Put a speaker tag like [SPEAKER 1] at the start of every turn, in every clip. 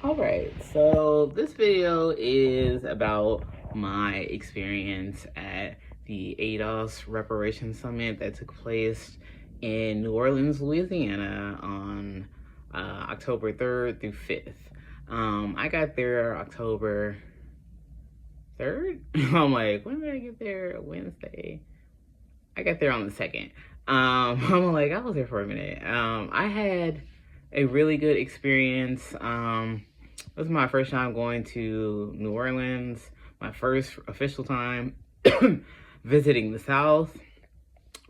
[SPEAKER 1] Alright, so this video is about my experience at the ADOS Reparations Summit that took place in New Orleans, Louisiana on October 3rd through 5th. I got there October 3rd. I'm like, when did I get there? Wednesday. I got there on the 2nd. I'm like, I was there for a minute. I had a really good experience. This is my first time going to New Orleans, my first official time visiting the South.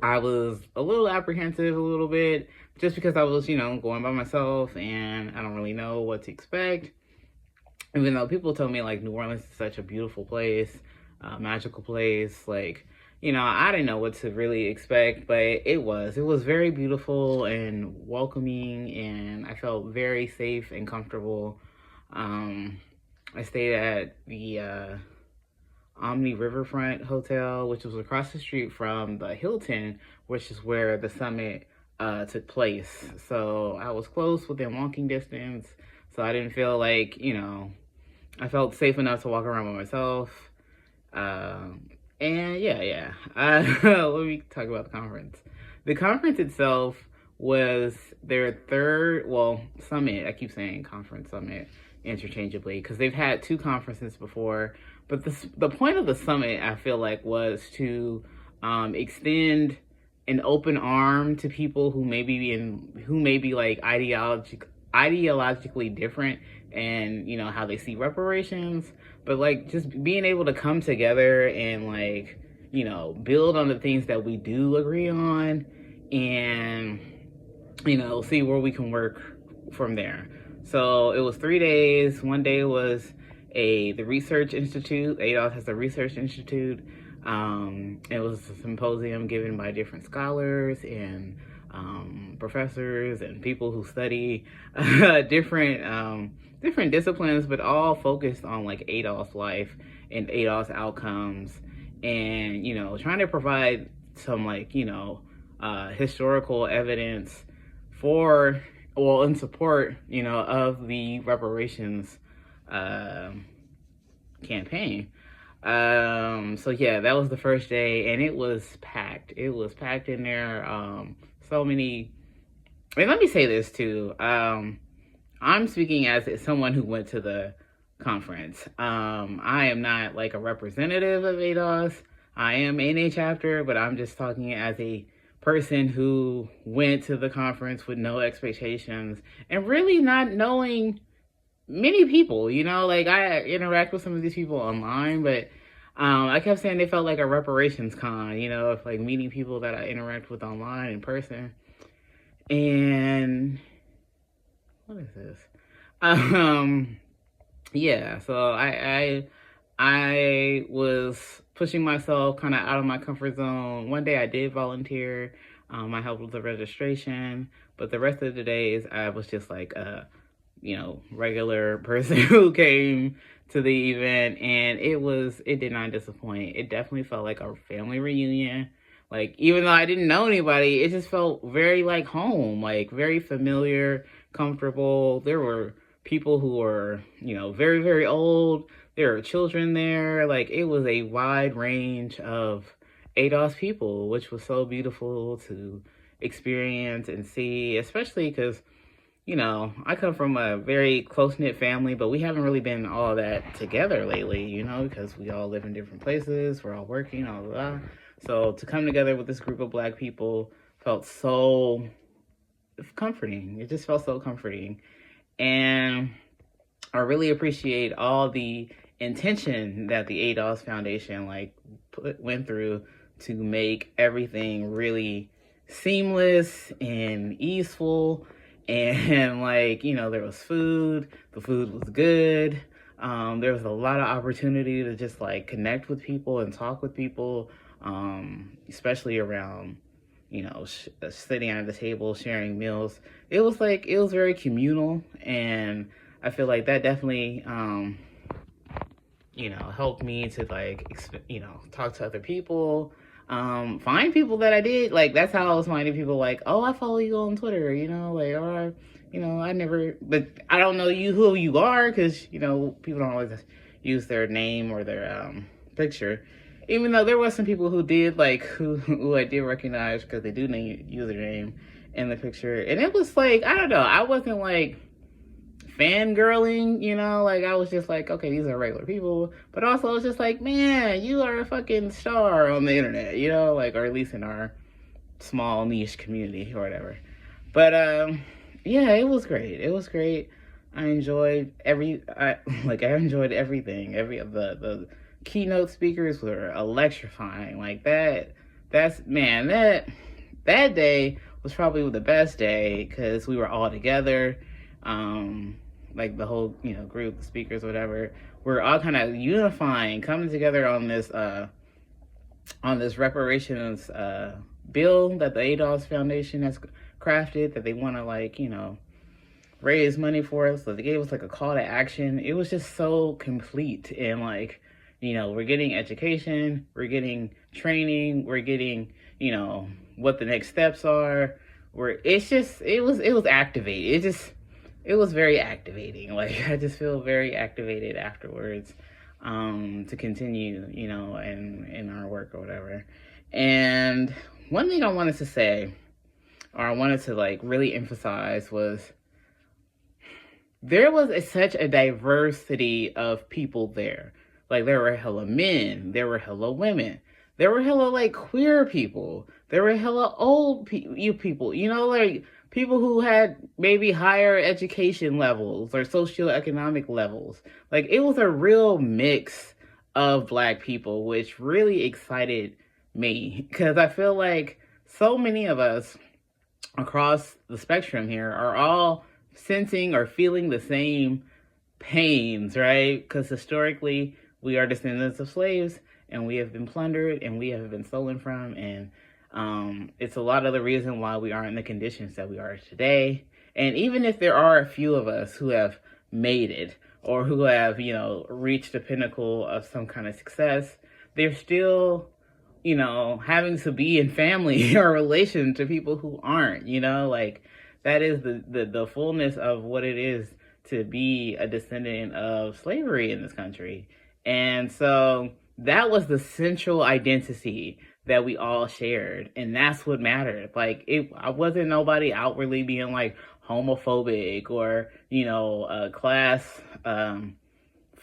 [SPEAKER 1] I was a little apprehensive, a little bit, just because I was, going by myself and I don't really know what to expect. Even though people told me like New Orleans is such a beautiful place, magical place, like, I didn't know what to really expect, but it was very beautiful and welcoming, and I felt very safe and comfortable. I stayed at the Omni Riverfront Hotel, which was across the street from the Hilton, which is where the summit took place. So I was close, within walking distance, so I didn't feel like, I felt safe enough to walk around by myself. And yeah. Let me talk about the conference. The conference itself was their third, summit. I keep saying conference, summit interchangeably because they've had two conferences before. But the point of the summit, I feel like, was to extend an open arm to people who may be like ideologically different, and how they see reparations, but like just being able to come together and like build on the things that we do agree on, and see where we can work from there. So it was 3 days. One day was the Research Institute. ADOS has a Research Institute. It was a symposium given by different scholars and professors and people who study different disciplines, but all focused on like ADOS life and ADOS outcomes, and trying to provide some like historical evidence in support of the reparations campaign. So yeah, that was the first day, and it was packed. It was packed in there. So many. And let me say this too. I'm speaking as someone who went to the conference. I am not like a representative of ADOS. I am in a chapter, but I'm just talking as a person who went to the conference with no expectations and really not knowing many people. Like I interact with some of these people online, but I kept saying they felt like a reparations con, of like meeting people that I interact with online in person. And what is this? Yeah, so I was pushing myself kind of out of my comfort zone. One day I did volunteer. I helped with the registration, but the rest of the days I was just like a regular person who came to the event, and it did not disappoint. It definitely felt like a family reunion. Like, even though I didn't know anybody, it just felt very like home, like very familiar, comfortable. There were people who were, very, very old. There were children there. Like, it was a wide range of ADOS people, which was so beautiful to experience and see, especially because, I come from a very close-knit family, but we haven't really been all that together lately, because we all live in different places. We're all working, all of that. So to come together with this group of Black people felt so comforting. It just felt so comforting. And I really appreciate all the intention that the ADOS Foundation went through to make everything really seamless and easeful. And there was food. The food was good. There was a lot of opportunity to just connect with people and talk with people, especially around sitting at the table, sharing meals. It was very communal, and I feel like that definitely, helped me to talk to other people. find people that I did. Like, that's how I was finding people, like, oh, I follow you on Twitter, you know, like, or, you know, I never, but I don't know who you are, because, you know, people don't always use their name or their picture. Even though there was some people who did, like, who I did recognize, because they do use their name in the picture. And it was like, I don't know, I wasn't like fangirling, you know, like, I was just like, okay, these are regular people, but also I was just like, man, you are a fucking star on the internet, you know, like, or at least in our small niche community or whatever. But yeah, it was great. I enjoyed I enjoyed everything. Every of the keynote speakers were electrifying. Like, that day was probably the best day, because we were all together. Like, the whole, you know, group, the speakers, whatever, we're all kind of unifying, coming together on this reparations bill that the ADOS Foundation has crafted, that they want to, like, you know, raise money for us. So they gave us like a call to action. It was just so complete. And, like, you know, we're getting education, we're getting training, we're getting, you know, what the next steps are. It was activating. It was very activating. Like, I just feel very activated afterwards, to continue, you know, in our work or whatever. And one thing I wanted to say, or I wanted to, like, really emphasize, was there was such a diversity of people there. Like, there were hella men, there were hella women, there were hella, like, queer people, there were hella old people, you know, like, people who had maybe higher education levels or socioeconomic levels. Like, it was a real mix of Black people, which really excited me, because I feel like so many of us across the spectrum here are all sensing or feeling the same pains, right? Because historically, we are descendants of slaves, and we have been plundered, and we have been stolen from, and it's a lot of the reason why we are in the conditions that we are today. And even if there are a few of us who have made it, or who have, you know, reached the pinnacle of some kind of success, they're still, you know, having to be in family or relation to people who aren't, you know, like, that is the fullness of what it is to be a descendant of slavery in this country. And so that was the central identity that we all shared, and that's what mattered. Like, I wasn't nobody outwardly being, like, homophobic or, you know, class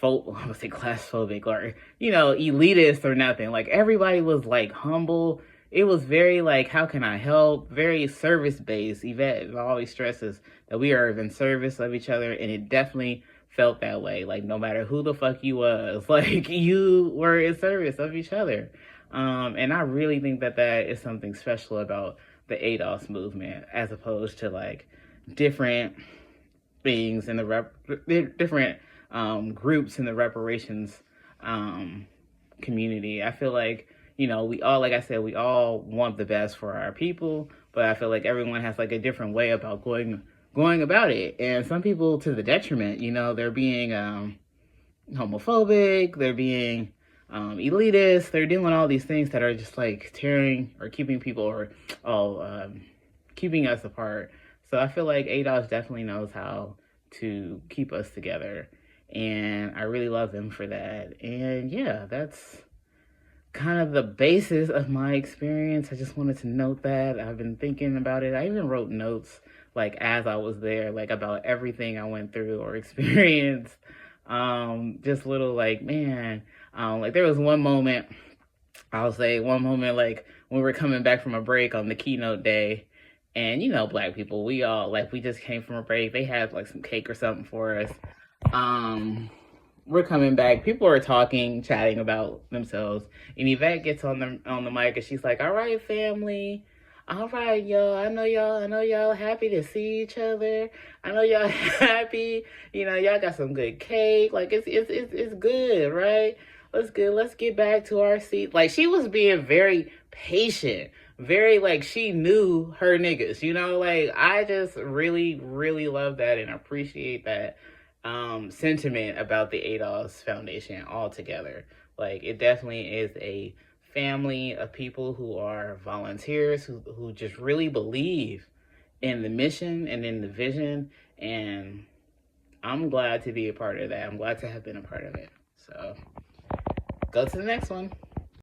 [SPEAKER 1] phobic or, you know, elitist or nothing. Like, everybody was, like, humble. It was very, like, how can I help? Very service-based. Yvette always stresses that we are in service of each other, and it definitely felt that way. Like, no matter who the fuck you was, like, you were in service of each other. And I really think that is something special about the ADOS movement, as opposed to, like, different things in different groups in the reparations community. I feel like, you know, we all, like I said, we all want the best for our people, but I feel like everyone has, like, a different way about going about it. And some people, to the detriment, you know, they're being homophobic, they're being elitist, they're doing all these things that are just, like, tearing or keeping people or keeping us apart. So I feel like ADOS definitely knows how to keep us together, and I really love them for that. And yeah, that's kind of the basis of my experience. I just wanted to note that. I've been thinking about it. I even wrote notes, like, as I was there, like, about everything I went through or experienced. Just little, like, man, like, there was one moment, like, when we were coming back from a break on the keynote day, and, you know, Black people, we all, like, we just came from a break. They had, like, some cake or something for us. We're coming back. People are talking, chatting about themselves, and Yvette gets on the mic, and she's like, "All right, family. All right, y'all. I know y'all happy to see each other. I know y'all happy. You know, y'all got some good cake. Like, it's good, right? Let's good. Let's get back to our seat." Like, she was being very patient, very, like, she knew her niggas, you know? Like, I just really, really love that and appreciate that sentiment about the ADOS Foundation altogether. Like, it definitely is a family of people who are volunteers who just really believe in the mission and in the vision. And I'm glad to be a part of that. I'm glad to have been a part of it. So go to the next one.